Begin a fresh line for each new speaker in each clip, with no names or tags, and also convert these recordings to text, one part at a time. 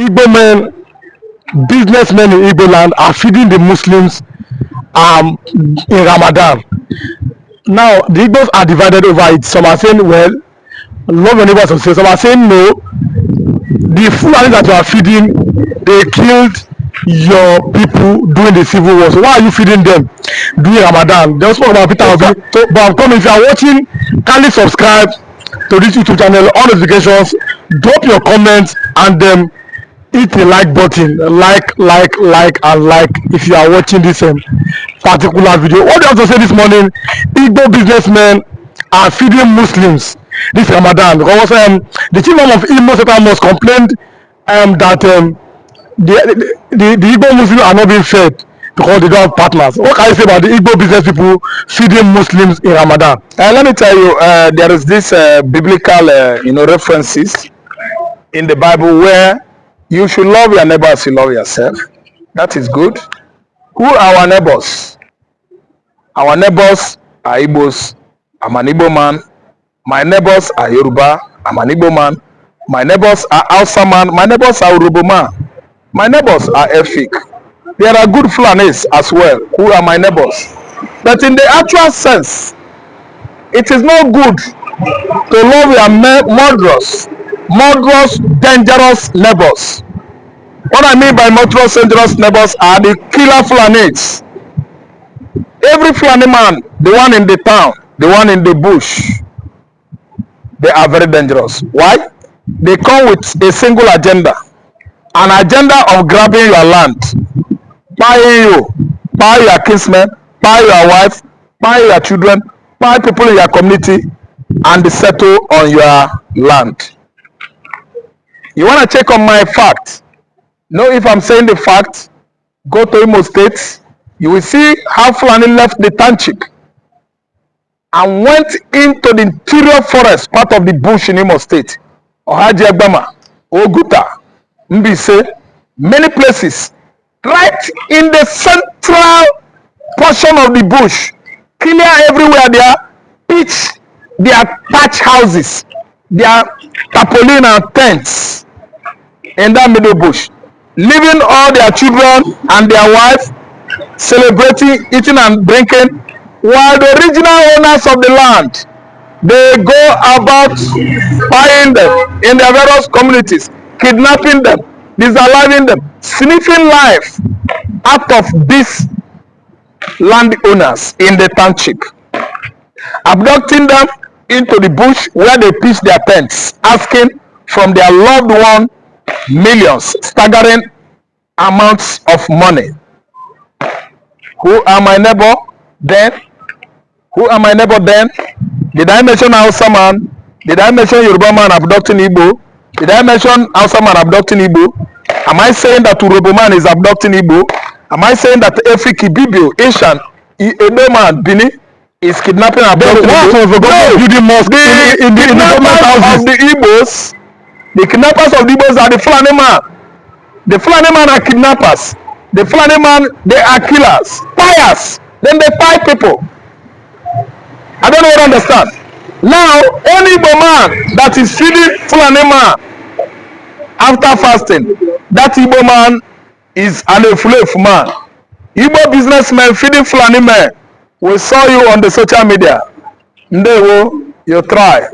Igbo men, businessmen in Igbo land are feeding the Muslims in Ramadan. Now the Igbos are divided over it. Some are saying, well, love your neighbors. Some are saying no. The Fulani that you are feeding, they killed your people during the civil war. So why are you feeding them during Ramadan? They spoke about Peter Obi. So, but I'm coming. If you are watching, kindly subscribe to this YouTube channel, on notifications, drop your comments, and hit the like button, and like if you are watching this particular video. What do you have to say this morning? Igbo businessmen are feeding Muslims this Ramadan because the chief imam of Imo State Mosque complained that the Igbo Muslims are not being fed because they don't have partners. What can you say about the Igbo business people feeding Muslims in Ramadan?
Let me tell you, there is this biblical, references in the Bible where you should love your neighbor as you love yourself. That is good. Who are our neighbors? Our neighbors are Igbos. I'm an Igbo man. My neighbors are Yoruba. I'm an Igbo man. My neighbors are Hausa man. My neighbors are Urubu man. My neighbors are Efik. There are good Fulanis as well, who are my neighbors. But in the actual sense, it is not good to love your murderous, dangerous neighbors. What I mean by murderous, dangerous neighbors are the killer Fulanis. Every Fulani man, the one in the town, the one in the bush, they are very dangerous. Why? They come with a single agenda. An agenda of grabbing your land, buying you, buy your kinsmen, buy your wife, buy your children, buy people in your community, and settle on your land. You want to check on my fact? Know if I'm saying the fact, go to Imo State, you will see how Fulani left the township and went into the interior forest, part of the bush in Imo State. Ohaji Agbama, Oguta, Mbise, many places, right in the central portion of the bush, clear everywhere there, pitch their thatch houses, their tarpaulin and tents in that middle bush, leaving all their children and their wives celebrating, eating and drinking, while the original owners of the land, they go about buying them in their various communities, kidnapping them, disallowing them, sniffing life out of these landowners in the township, abducting them into the bush where they pitch their tents, asking from their loved one millions, staggering amounts of money. Who are my neighbor then? Who are my neighbor then? Did I mention Hausa man? Did I mention Yoruba man abducting Igbo? Did I mention Hausa man abducting Igbo? Am I saying that Urobo man is abducting Igbo? Am I saying that Efiki, Bibio, Ishan, Edo man, Bini is kidnapping and abducting Igbo? The kidnappers of the Igbos are the Fulani man. The Fulani man are kidnappers. The Fulani man, they are killers, buyers. Then they buy people. I don't know what I understand. Now, any Igbo man that is feeding Fulani man after fasting, that Igbo man is an Efulef man. Igbo businessmen feeding Fulani men. We saw you on the social media. Ndewo, you try.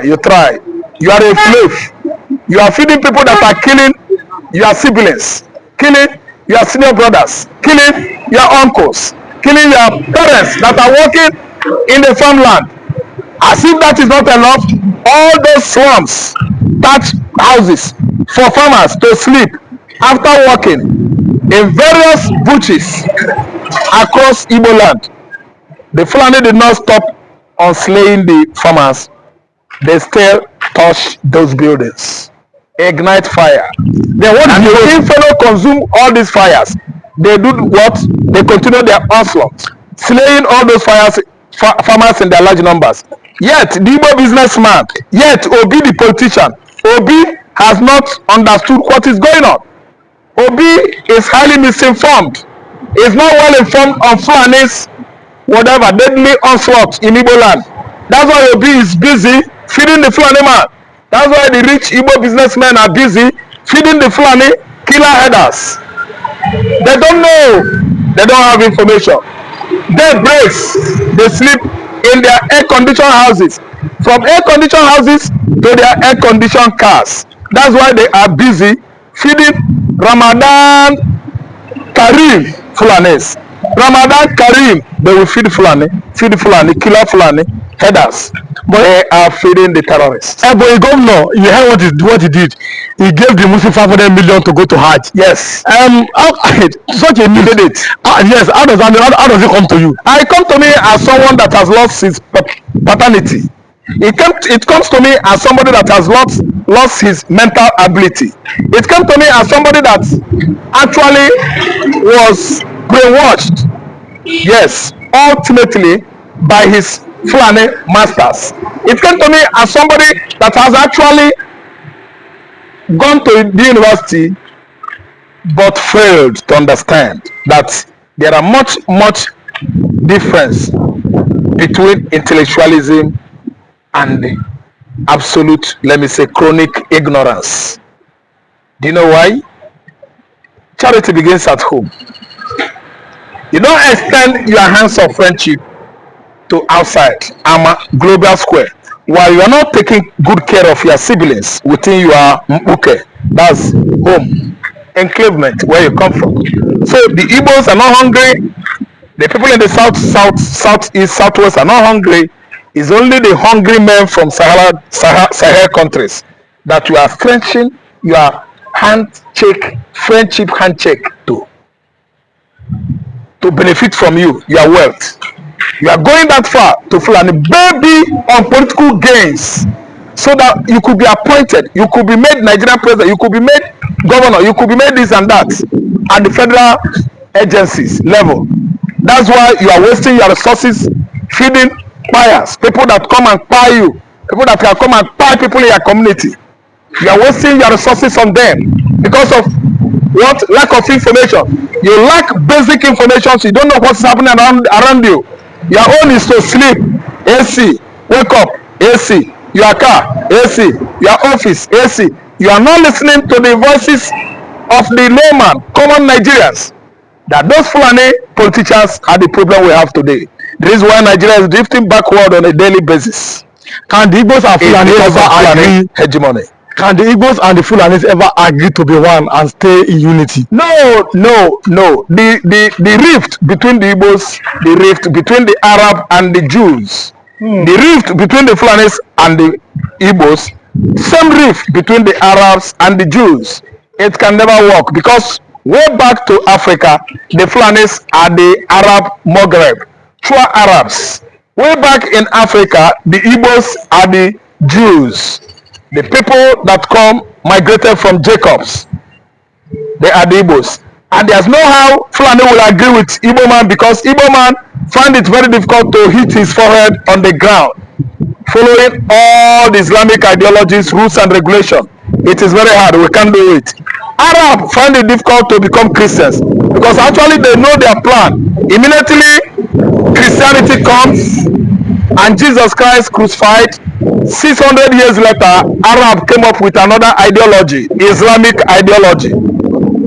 You try. You are a Efulef. You are feeding people that are killing your siblings, killing your senior brothers, killing your uncles, killing your parents that are working in the farmland. As if that is not enough, all those slums, thatch houses for farmers to sleep after working in various butches across Igbo land. The Fulani did not stop on slaying the farmers. They still touch those buildings, ignite fire. Then what do the fellow consume all these fires? They do what? They continue their onslaught, slaying all those farmers in their large numbers. Yet the Igbo businessman, yet Obi the politician, Obi has not understood what is going on. Obi is highly misinformed. He is not well informed on Fulani's whatever deadly onslaught in Igbo land. That's why Obi is busy feeding the Fulani man. That's why the rich Igbo businessmen are busy feeding the Fulani killer headers. They don't know. They don't have information. They breaks. They sleep in their air-conditioned houses. From air-conditioned houses to their air-conditioned cars. That's why they are busy feeding Ramadan Karim Fulanis. Ramadan Karim, they will feed Fulani, killer Fulani headers. But they are feeding the terrorists.
But the governor, you heard what he did. He gave the Muslim 500 million to go to Hajj.
Yes.
Such a news.
Did it?
Yes. How does it come to you?
It comes to me as someone that has lost his paternity. It comes to me as somebody that has lost his mental ability. It comes to me as somebody that actually was brainwashed. Yes, ultimately by his Fulani masters. It came to me as somebody that has actually gone to the university but failed to understand that there are much difference between intellectualism and absolute, let me say, chronic ignorance. Do you know why? Charity begins at home. You don't extend your hands of friendship to outside global square while you are not taking good care of your siblings within your mpuke, that's home, enclavement, where you come from. So the Igbos are not hungry. The people in the southeast, southwest are not hungry. It's only the hungry men from Sahel countries that you are stretching your friendship handshake to benefit from your wealth. You are going that far to Fulani baby on political gains so that you could be appointed, you could be made Nigerian president, you could be made governor, you could be made this and that at the federal agencies level. That's why you are wasting your resources feeding buyers, people that come and buy you, people that can come and buy people in your community. You are wasting your resources on them because of what? Lack of information. You lack basic information, so you don't know what's happening around you. Your own is to sleep, AC, wake up, AC, your car, AC, your office, AC. You are not listening to the voices of the layman, common Nigerians. That those Fulani politicians are the problem we have today. This is why Nigeria is drifting backward on a daily basis.
Can the Igbos and Fulani ever agree?
Hegemony.
Can the Igbos and the Fulanis ever agree to be one and stay in unity?
No. The rift between the Igbos, the rift between the Arab and the Jews, the rift between the Fulanis and the Igbos, same rift between the Arabs and the Jews. It can never work because way back to Africa, the Fulanis are the Arab Maghreb, true Arabs. Way back in Africa, the Igbos are the Jews. The people that migrated from Jacobs, they are the Igbos. And there's no how Fulani will agree with Igbo man because Igbo man find it very difficult to hit his forehead on the ground. Following all the Islamic ideologies, rules and regulation, it is very hard. We can't do it. Arab find it difficult to become Christians because actually they know their plan. Immediately Christianity comes and Jesus Christ crucified. 600 years later, Arab came up with another ideology, Islamic ideology.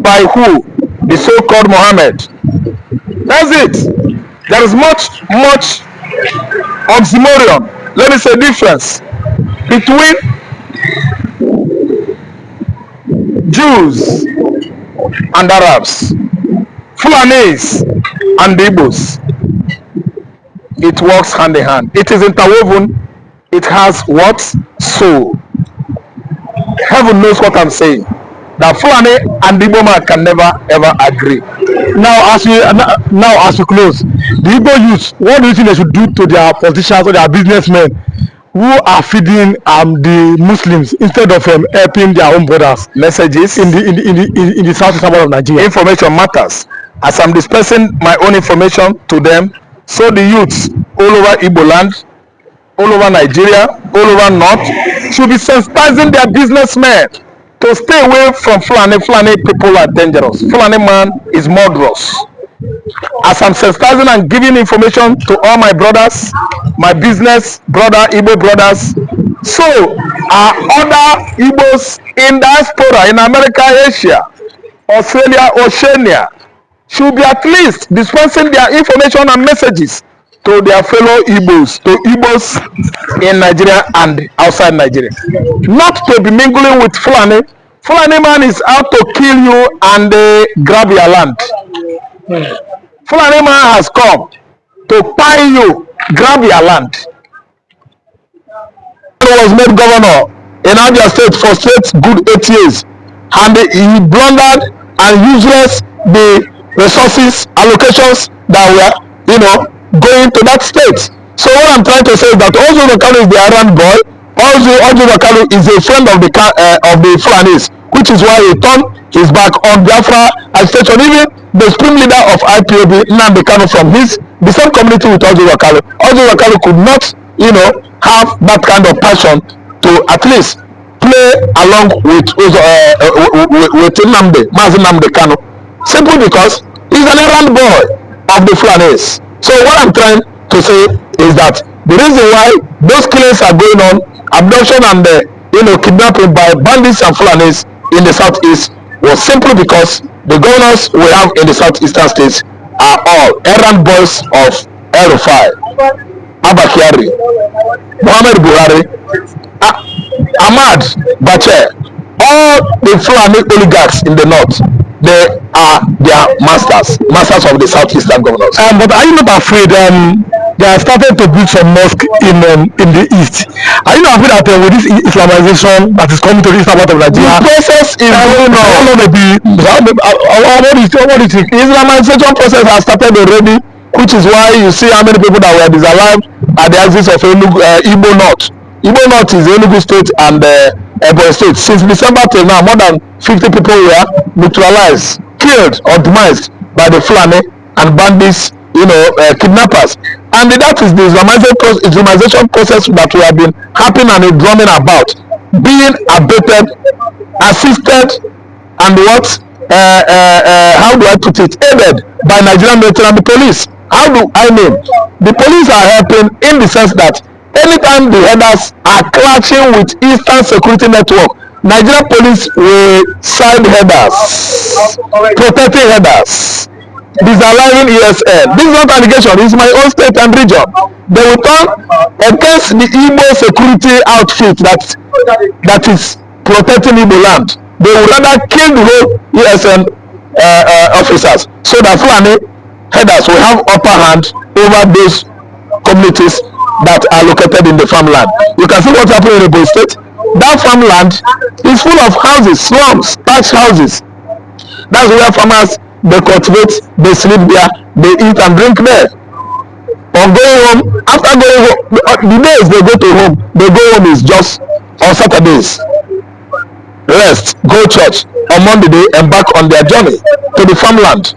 By who? The so-called Muhammad. That's it. There is much oxymoron. Let me say difference between Jews and Arabs, Fulanis and Igbos. It works hand in hand. It is interwoven. It has what? Soul. Heaven knows what I'm saying. That Fulani and Igbo man can never ever agree.
Now as we close, the Igbo youth, what do you think they should do to their politicians or their businessmen who are feeding the Muslims instead of helping their own brothers?
Messages
in the southeastern part of Nigeria.
Information matters. As I'm dispersing my own information to them, so the youths all over Igbo land, all over Nigeria, all over North, should be sensitizing their businessmen to stay away from Fulani. Fulani people are dangerous. Fulani man is murderous. As I'm sensitizing and giving information to all my brothers, my business brother, Igbo brothers, so are other Igbos in diaspora in America, Asia, Australia, Oceania should be at least dispensing their information and messages to their fellow Igbos, to Igbos in Nigeria and outside Nigeria. Not to be mingling with Fulani. Fulani man is out to kill you and grab your land. Fulani man has come to pie you, grab your land. He was made governor in Abia State for straight good 8 years, and he blundered and useless the resources allocations that were, going to that state. So what I'm trying to say is that Ozo Wakalu is the errand boy. Ozo Wakalu is a friend of the Fulanis, which is why he turned his back on Biafra agitation. Even the supreme leader of IPOB, Nnamdi Kanu, from the same community with Ozo Wakalu. Ozo Wakalu could not, have that kind of passion to at least play along with Mazi Nnamdi Kanu, simply because he's an errand boy of the Fulanis. So what I'm trying to say is that the reason why those killings are going on, abduction and kidnapping by bandits and Fulanis in the southeast, was simply because the governors we have in the southeastern states are all errand boys of El-Rufai, Abba Kyari, Muhammad Buhari, Ahmad Bache, all the Fulani oligarchs in the north. They are their masters of the southeastern governors.
But are you not afraid? They are starting to build some mosque in the east. Are you not afraid that with this Islamization that is coming to the eastern part of Nigeria,
the process is going on?
What do you think?
The Islamization process has started already, which is why you see how many people that were disallowed at the axis of Igbo North. Igbo North is Enugu State and Ebonyi State. Since December till now, more than 50 people were neutralized, killed or demised by the Fulani and bandits, kidnappers. And that is the Islamization process that we have been happening and drumming about, being abated, assisted, and what? How do I put it? Aided by Nigerian military and the police. How do I mean? The police are helping in the sense that anytime the headers are clashing with Eastern Security Network, Nigerian police will side headers, protecting headers, disallowing ESN. This is not allegation, this is my own state and region. They will turn against the Igbo security outfit that is protecting Igbo land. They will rather kill the whole ESN officers, so that Fulani headers will have upper hand over those communities that are located in the farmland. You can see what's happening in Igbo State. That farmland is full of houses, slums, thatched houses. That's where farmers, they cultivate, they sleep there, they eat and drink there. On going home, after going home, the days they go home is just on Saturdays. Rest, go church. On Monday they embark on their journey to the farmland.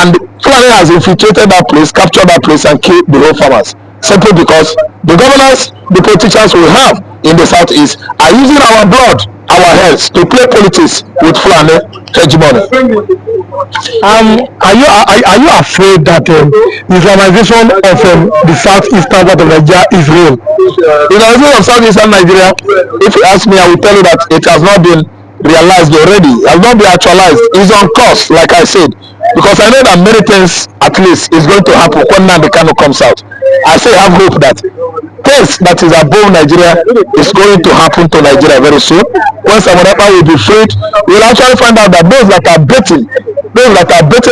And Fulani has infiltrated that place, captured that place and killed the whole farmers. Simply because the governors, the politicians we have in the southeast are using our blood, our health to play politics with Fulani hegemony.
Are you afraid that the Islamization of the southeastern part of Nigeria is real?
The Islamization of southeastern Nigeria, if you ask me, I will tell you that it has not been realized already, it has not been actualized. It's on course, like I said, because I know that many things at least is going to happen when Nnamdi Kanu comes out. I say I have hope that things that is above Nigeria is going to happen to Nigeria very soon. When Samorepa will be freed, we will actually find out that those that are betting,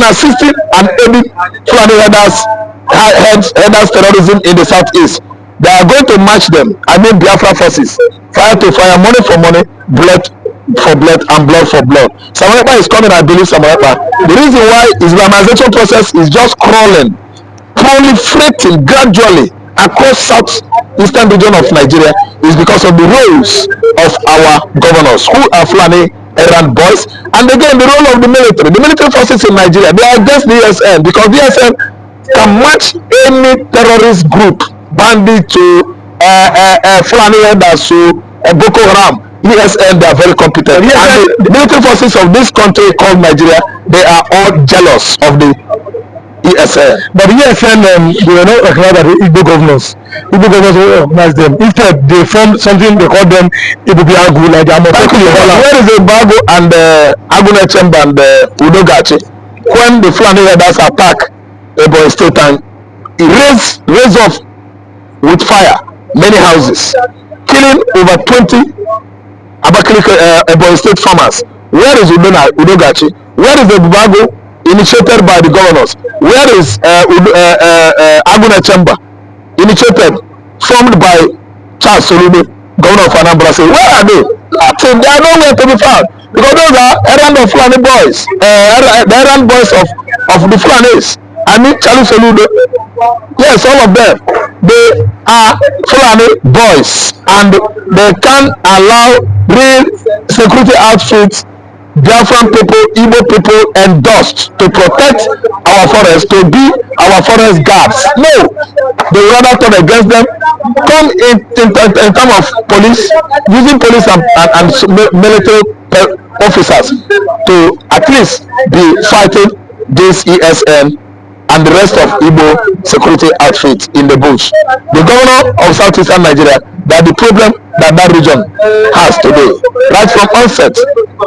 assisting and aiding Fulani headers terrorism in the southeast, they are going to match them. I mean Biafra forces, fire to fire, money for money, blood for blood and blood for blood. Samorepa is coming, I believe Samorepa. The reason why Islamization process is just crawling, proliferating gradually across southeastern region of Nigeria is because of the roles of our governors, who are Fulani errand boys, and again the role of the military forces in Nigeria. They are against the ESN because the ESN can match any terrorist group, bandit to Fulani headers to Boko Haram. ESN, they are very competent, and the military forces of this country called Nigeria, they are all jealous of the ESN.
But the ESN, they were not recognized by the Igbo governors. Igbo governors will recognize them. Instead, they formed something they call them Igbo Biagu, like the
Thank you. Where is the Bago and Aguna Chemba and Udogachi? When the Fulani Raiders attack Ebonyi State and raise off with fire many houses, killing over 20 Abakaliki Ebonyi State farmers. Where is Udogachi? Where is the Bago initiated by the governors? Where is Aguna Chemba initiated, formed by Charles Soludo, governor of Anambra State? Where are they? Nothing. They are nowhere to be found because those are errand of Fulani boys, the errand boys of the Fulanis. I mean Charles Soludo. Yes, all of them. They are Fulani boys, and they can't allow real security outfits, Biafran people, Igbo people endorsed to protect our forests, to be our forest guards. No, they rather turn against them, come in terms of police, using police and military officers to at least be fighting this ESN and the rest of Igbo security outfits in the bush. The governor of southeastern Nigeria, that the problem that region has today, right from onset,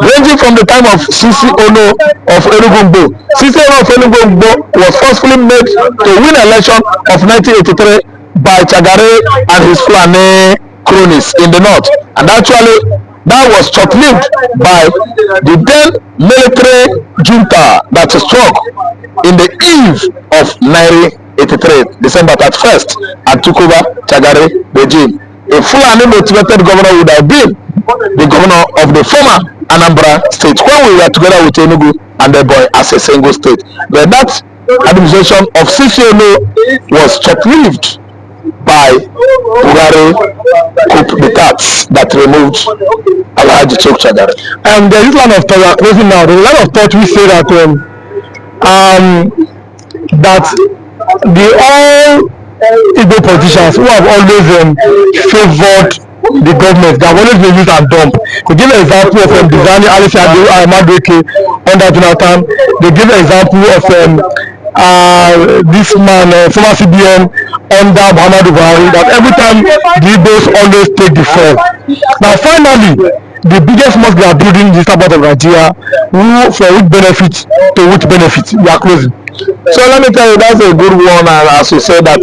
ranging from the time of Sisi Ono of Erugumbo. Sisi Ono of Erugumbo was forcefully made to win election of 1983 by Chagare and his Fulani cronies in the north, and actually that was short-lived by the then military junta that struck in the eve of 1983, December 31st, and took over Chagare regime. A Fulani motivated governor would have been the governor of the former Anambra State when we were together with Enugu and the boy as a single state. But that administration of CCNO was short-lived by Buhari coup d'etat that removed Alhaji Chok Chagare.
And there is a lot of thought now. There is a lot of thought we say that that the all Igbo politicians who have always favored the government, they have always been used and dumped. To give an example of Dizani Alice Amadweke under Jonathan, they give an example of this man, former CBN under Muhammadu Buhari, that every time the Igbos always take the fall. Now finally, the biggest mosque they are building in this part of Nigeria, for which benefit to which benefit, we are closing.
So let me tell you, that's a good one. And as you said that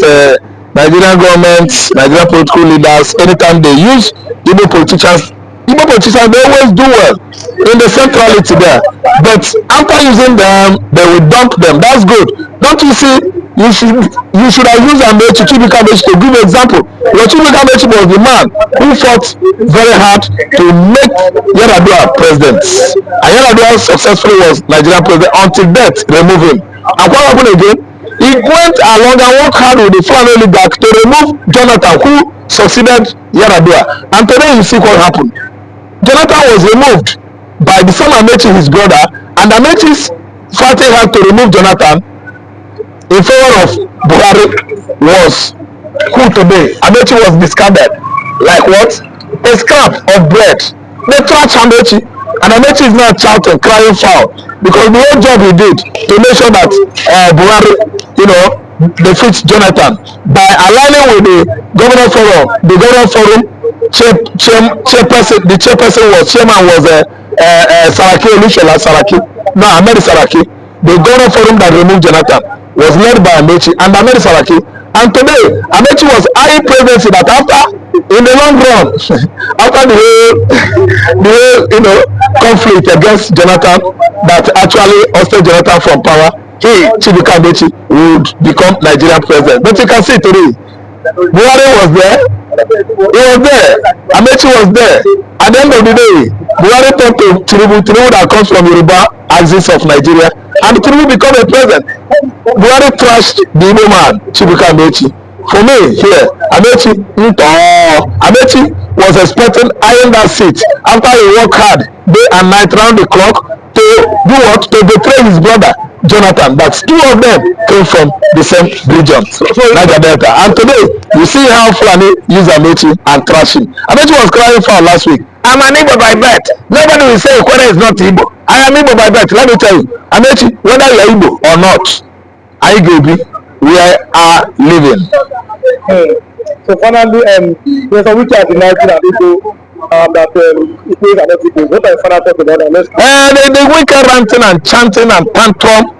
Nigerian governments, Nigerian political leaders, anytime they use Igbo politicians, they always do well in the centrality there. But after using them, they will dump them. That's good. Don't you see? You should have used Amechi Chibika Amechi to give an example. Chibika Amechi was the man who fought very hard to make Yar'Adua president. And Yar'Adua successfully was Nigerian president until death removed him. And what happened again? He went along and worked hard with the Fulani oligarch to remove Jonathan, who succeeded Yar'Adua. And today you see what happened. Jonathan was removed by the son Amechi, his brother, and Amechi's fighting hard to remove Jonathan in favor of Buhari was who today? Amechi was discarded like what? A scrap of bread. They trashed Amechi, and Amechi is now shouting, crying foul, because the whole job he did to make sure that Buhari, defeats Jonathan by aligning with the governor forum. The governor forum chairperson, the chairman was Saraki Olushola Saraki. No, Ahmed Saraki. The governor forum that removed Jonathan was led by Amechi and Ahmed Saraki. And today, Amechi was eyeing presidency that after, in the long run, after the whole conflict against Jonathan that actually ousted Jonathan from power, he, Chibuka Amechi, would become Nigerian president. But you can see today, Buhari was there, he was there, Amechi was there. At the end of the day, Buhari turned to Tinubu that comes from Yoruba axis of Nigeria, and Tinubu became a president. Buhari trashed the Igbo man, Chibuka Amechi. For me, here, Amechi was expecting eyeing that seat after he worked hard day and night round the clock to do what? To betray his brother Jonathan. But two of them came from the same region, Niger Delta. And today, you see how Fulani use Amechi and trash him. Amechi was crying foul last week. I'm an Igbo by birth. Nobody will say Kwara is not Igbo. I am Igbo by birth. Let me tell you, Amechi, whether you are Igbo or not, Igbo, where are living.
So finally, there's a witch at the night that people that Igbo are not Igbo. What I found out about that?
The wicked ranting and chanting and tantrum